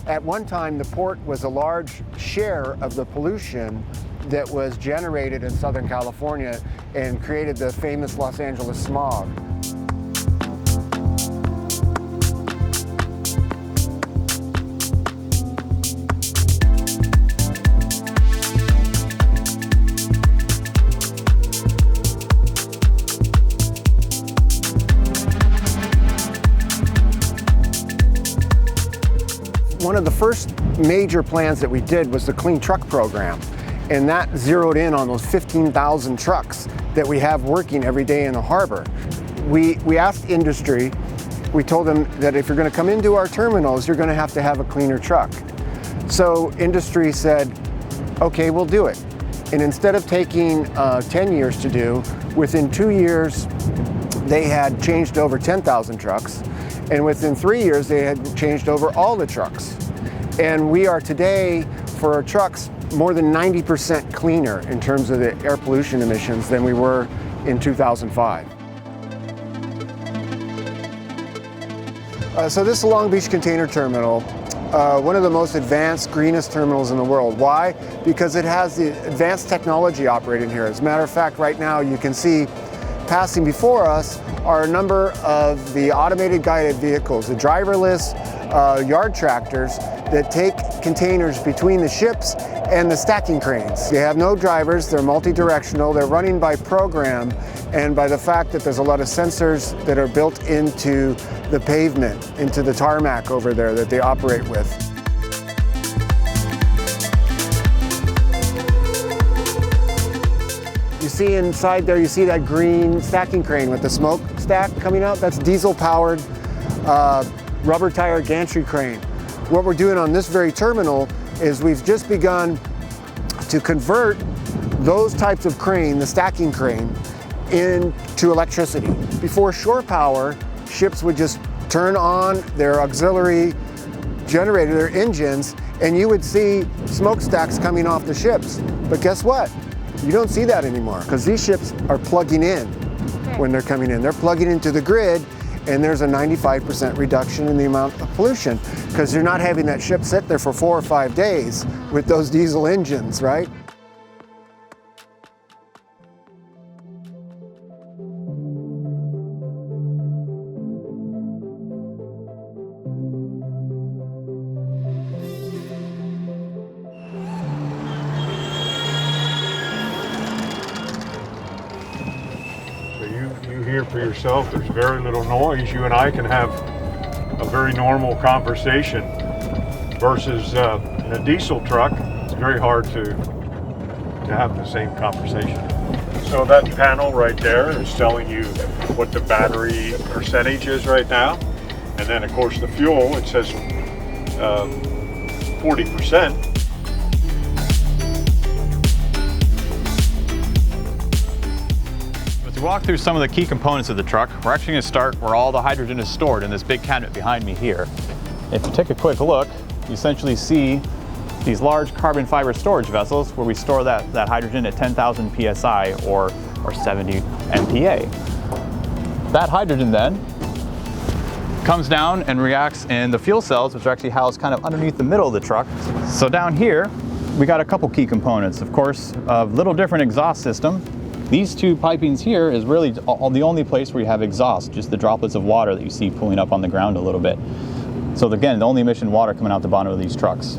At one time, the port was a large share of the pollution that was generated in Southern California and created the famous Los Angeles smog. One of the first major plans that we did was the Clean Truck Program, and that zeroed in on those 15,000 trucks that we have working every day in the harbor. We asked industry, we told them that if you're going to come into our terminals, you're going to have a cleaner truck. So industry said, okay, we'll do it. And instead of taking 10 years to do, within 2 years, they had changed over 10,000 trucks. And within 3 years, they had changed over all the trucks. And we are today, for our trucks, more than 90% cleaner in terms of the air pollution emissions than we were in 2005. So this is Long Beach Container Terminal, one of the most advanced, greenest terminals in the world. Why? Because it has the advanced technology operating here. As a matter of fact, right now you can see passing before us are a number of the automated guided vehicles, the driverless yard tractors that take containers between the ships and the stacking cranes. They have no drivers, they're multi-directional, they're running by program and by the fact that there's a lot of sensors that are built into the pavement, into the tarmac over there that they operate with. You see inside there, you see that green stacking crane with the smoke stack coming out? That's diesel-powered rubber tire gantry crane. What we're doing on this very terminal is we've just begun to convert those types of crane, the stacking crane, into electricity. Before shore power, ships would just turn on their auxiliary generator, their engines, and you would see smokestacks coming off the ships. But guess what? You don't see that anymore because these ships are plugging in when they're coming in. They're plugging into the grid, and there's a 95% reduction in the amount of pollution because you're not having that ship sit there for 4 or 5 days with those diesel engines, right? You hear for yourself, there's very little noise. You and I can have a very normal conversation versus in a diesel truck, it's very hard to have the same conversation. So that panel right there is telling you what the battery percentage is right now. And then of course the fuel, it says 40%. To walk through some of the key components of the truck, we're actually going to start where all the hydrogen is stored in this big cabinet behind me here. If you take a quick look, you essentially see these large carbon fiber storage vessels where we store that hydrogen at 10,000 psi or 70 MPa. That hydrogen then comes down and reacts in the fuel cells, which are actually housed kind of underneath the middle of the truck. So down here, we got a couple key components. Of course, a little different exhaust system. These two pipings here is really the only place where you have exhaust, just the droplets of water that you see pooling up on the ground a little bit. So again, the only emission water coming out the bottom of these trucks.